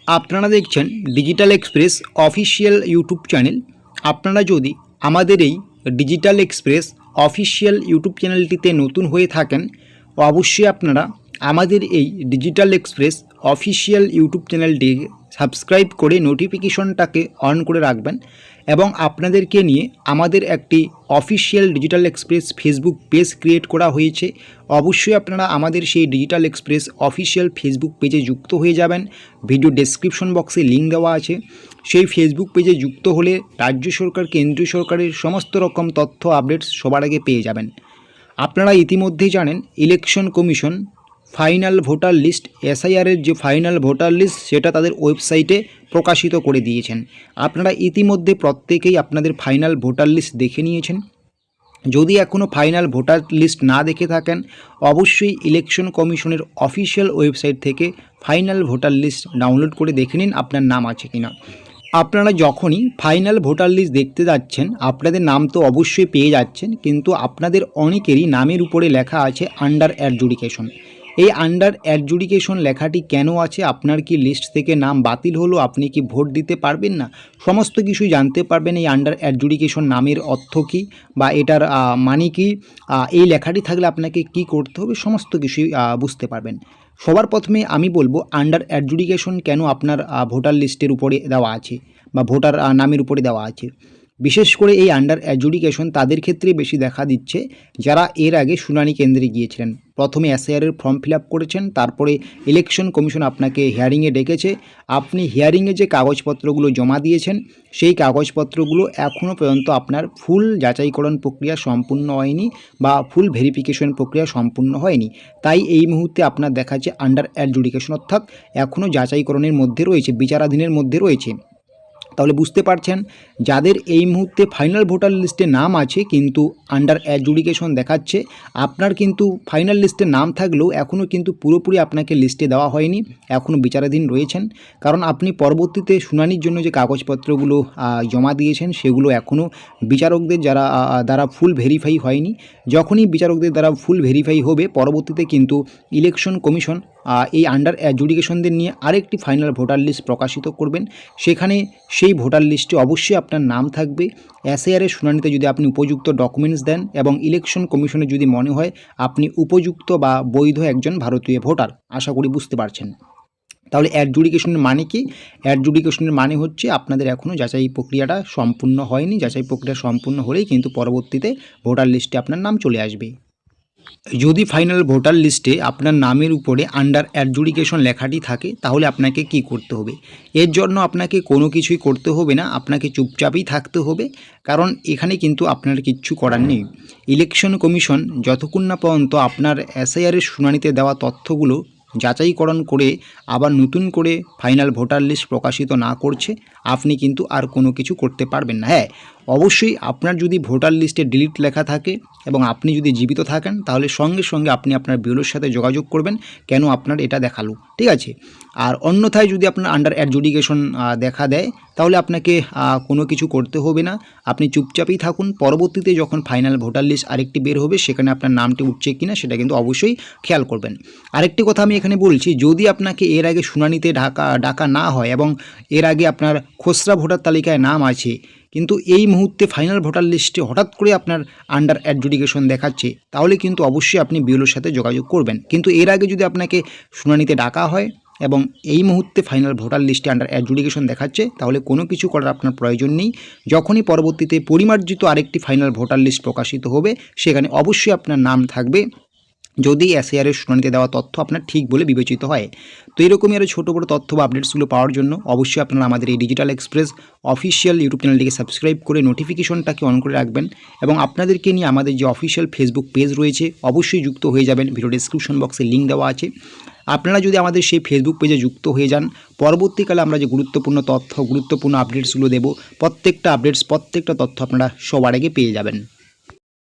আপনারা দেখছেন digital express official YouTube channel. আপনারা যদি আমাদের এই ডিজিটাল এক্সপ্রেস অফিসিয়াল ইউটিউব চ্যানেলটিতে নতুন হয়ে থাকেন, অবশ্যই আপনারা আমাদের এই ডিজিটাল এক্সপ্রেস অফিসিয়াল ইউটিউব চ্যানেলটি সাবস্ক্রাইব করে নোটিফিকেশনটাকে অন করে রাখবেন এবং আপনাদেরকে নিয়ে আমাদের একটি official digital express Facebook page create করা হয়েছে। অবশ্যই আপনারা আমাদের সেই ডিজিটাল এক্সপ্রেস অফিসিয়াল ফেসবুক পেজে যুক্ত হয়ে যাবেন। ভিডিও ডেসক্রিপশন বক্সে লিঙ্ক দেওয়া আছে। সেই ফেসবুক পেজে যুক্ত হলে রাজ্য সরকার, কেন্দ্রীয় সরকারের সমস্ত রকম তথ্য আপডেটস সবার আগে পেয়ে যাবেন। আপনারা ইতিমধ্যেই জানেন election commission final voter list, এসআইআরের যে ফাইনাল ভোটার লিস্ট সেটা তাদের ওয়েবসাইটে প্রকাশিত করে দিয়েছেন। আপনারা ইতিমধ্যে প্রত্যেকেই আপনাদের ফাইনাল ভোটার লিস্ট দেখে নিয়েছেন। যদি এখনও ফাইনাল ভোটার লিস্ট না দেখে থাকেন, অবশ্যই ইলেকশন কমিশনের অফিসিয়াল ওয়েবসাইট থেকে ফাইনাল ভোটার লিস্ট ডাউনলোড করে দেখে নিন আপনার নাম আছে কিনা। আপনারা যখনই ফাইনাল ভোটার লিস্ট দেখতে যাচ্ছেন, আপনাদের নাম তো অবশ্যই পেয়ে যাচ্ছেন, কিন্তু আপনাদের অনেকেরই নামের উপরে লেখা আছে আন্ডার অ্যাডজুডিকেশন। এই আন্ডার অ্যাডজুডিকেশন লেখাটি কেন আছে? আপনার কি লিস্ট থেকে নাম বাতিল হলো? আপনি কি ভোট দিতে পারবেন না? সমস্ত কিছুই জানতে পারবেন এই আন্ডার অ্যাডজুডিকেশন নামের অর্থ কী বা এটার মানে কি, এই লেখাটি থাকলে আপনাকে কি করতে হবে, সমস্ত কিছুই বুঝতে পারবেন। সবার প্রথমে আমি বলবো আন্ডার অ্যাডজুডিকেশন কেন আপনার ভোটার লিস্টের উপরে দেওয়া আছে বা ভোটার নামের উপরে দেওয়া আছে। বিশেষ করে এই আন্ডার অ্যাডজুডিকেশন তাদের ক্ষেত্রে বেশি দেখা দিচ্ছে যারা এর আগে শুনানি কেন্দ্রে গিয়েছিলেন। প্রথমে এসআইআরের ফর্ম ফিল আপ করেছেন, তারপরে ইলেকশন কমিশন আপনাকে হিয়ারিংয়ে ডেকেছে। আপনি হিয়ারিংয়ে যে কাগজপত্রগুলো জমা দিয়েছেন, সেই কাগজপত্রগুলো এখনও পর্যন্ত আপনার ফুল যাচাইকরণ প্রক্রিয়া সম্পূর্ণ হয়নি বা ফুল ভেরিফিকেশন প্রক্রিয়া সম্পূর্ণ হয়নি। তাই এই মুহূর্তে আপনার দেখাচ্ছে আন্ডার অ্যাডজুডিকেশন, অর্থাৎ এখনও যাচাইকরণের মধ্যে রয়েছে, বিচারাধীনের মধ্যে রয়েছে। তাহলে বুঝতে পারছেন, যাদের এই মুহূর্তে ফাইনাল ভোটার লিস্টে নাম আছে কিন্তু আন্ডার অ্যাডজুডিকেশন দেখাচ্ছে, আপনার কিন্তু ফাইনাল লিস্টে নাম থাকলেও এখনও কিন্তু পুরোপুরি আপনাকে লিস্টে দেওয়া হয়নি, এখনও বিচারাধীন রয়েছেন। কারণ আপনি পরবর্তীতে শুনানির জন্য যে কাগজপত্রগুলো জমা দিয়েছেন সেগুলো এখনও বিচারকদের দ্বারা ফুল ভেরিফাই হয়নি। যখনই বিচারকদের দ্বারা ফুল ভেরিফাই হবে, পরবর্তীতে কিন্তু ইলেকশন কমিশন এই আন্ডার অ্যাডজুডিকেশনদের নিয়ে আরেকটি ফাইনাল ভোটার লিস্ট প্রকাশিত করবেন। সেখানে সেই ভোটার লিস্টে অবশ্যই আপনার নাম থাকবে। এসআইআরের শুনানিতে যদি আপনি উপযুক্ত ডকুমেন্টস দেন এবং ইলেকশন কমিশনে যদি মনে হয় আপনি উপযুক্ত বা বৈধ একজন ভারতীয় ভোটার, আশা করি বুঝতে পারছেন। তাহলে অ্যাডজুডিকেশনের মানে কি? অ্যাডজুডিকেশনের মানে হচ্ছে আপনাদের এখনও যাচাই প্রক্রিয়াটা সম্পূর্ণ হয়নি। যাচাই প্রক্রিয়া সম্পূর্ণ হলেই কিন্তু পরবর্তীতে ভোটার লিস্টে আপনার নাম চলে আসবে। যদি ফাইনাল ভোটার লিস্টে আপনার নামের উপরে আন্ডার অ্যাডজুডিকেশন লেখাটি থাকে, তাহলে আপনাকে কি করতে হবে? এর জন্য আপনাকে কোনো কিছুই করতে হবে না, আপনাকে চুপচাপই থাকতে হবে। কারণ এখানে কিন্তু আপনার কিচ্ছু করার নেই। ইলেকশন কমিশন যতক্ষণ না পর্যন্ত আপনার এসআইআরের শুনানিতে দেওয়া তথ্যগুলো যাচাইকরণ করে আবার নতুন করে ফাইনাল ভোটার লিস্ট প্রকাশিত না করছে, আপনি কিন্তু আর কোনো কিছু করতে পারবেন না। হ্যাঁ, অবশ্যই আপনার যদি ভোটার লিস্টে ডিলিট লেখা থাকে এবং আপনি যদি জীবিত থাকেন, তাহলে সঙ্গে সঙ্গে আপনি আপনার বিএলওর সাথে যোগাযোগ করবেন, কেন আপনার এটা দেখালো, ঠিক আছে। আর অন্যথায় যদি আপনার আন্ডার অ্যাডজুডিকেশন দেখা দেয়, তাহলে আপনাকে কোনো কিছু করতে হবে না, আপনি চুপচাপই থাকুন। পরবর্তীতে যখন ফাইনাল ভোটার লিস্ট আরেকটি বের হবে, সেখানে আপনার নামটি উঠছে কিনা সেটা কিন্তু অবশ্যই খেয়াল করবেন। আরেকটি কথা আমি এখানে বলছি, যদি আপনাকে এর আগে শুনানিতে ডাকা না হয় এবং এর আগে আপনার খসড়া ভোটার তালিকায় নাম আছে, কিন্তু এই মুহূর্তে ফাইনাল ভোটার লিস্টে হঠাৎ করে আপনার আন্ডার অ্যাডজুডিকেশন দেখাচ্ছে, তাহলে কিন্তু অবশ্যই আপনি বিএলওর সাথে যোগাযোগ করবেন। কিন্তু এর আগে যদি আপনাকে শুনানিতে ডাকা হয় এবং এই মুহূর্তে ফাইনাল ভোটার লিস্টে আন্ডার অ্যাডজুডিকেশন দেখাচ্ছে, তাহলে কোনো কিছু করার আপনার প্রয়োজন নেই। যখনই পরবর্তীতে পরিমার্জিত আরেকটি ফাইনাল ভোটার লিস্ট প্রকাশিত হবে, সেখানে অবশ্যই আপনার নাম থাকবে, যদি এসআইআরের শুনানিতে দেওয়া তথ্য আপনার ঠিক বলে বিবেচিত হয়। তো এরকমই আরও ছোটো বড়ো তথ্য বা আপডেটসগুলো পাওয়ার জন্য অবশ্যই আপনারা আমাদের এই ডিজিটাল এক্সপ্রেস অফিসিয়াল ইউটিউব চ্যানেলটিকে সাবস্ক্রাইব করে নোটিফিকেশনটাকে অন করে রাখবেন এবং আপনাদেরকে নিয়ে আমাদের যে অফিসিয়াল ফেসবুক পেজ রয়েছে অবশ্যই যুক্ত হয়ে যাবেন। ভিডিও ডেসক্রিপশন বক্সে লিঙ্ক দেওয়া আছে। আপনারা যদি আমাদের সেই ফেসবুক পেজে যুক্ত হয়ে যান, পরবর্তীকালে আমরা যে গুরুত্বপূর্ণ তথ্য, গুরুত্বপূর্ণ আপডেটসগুলো দেব, প্রত্যেকটা তথ্য আপনারা সবার আগে পেয়ে যাবেন।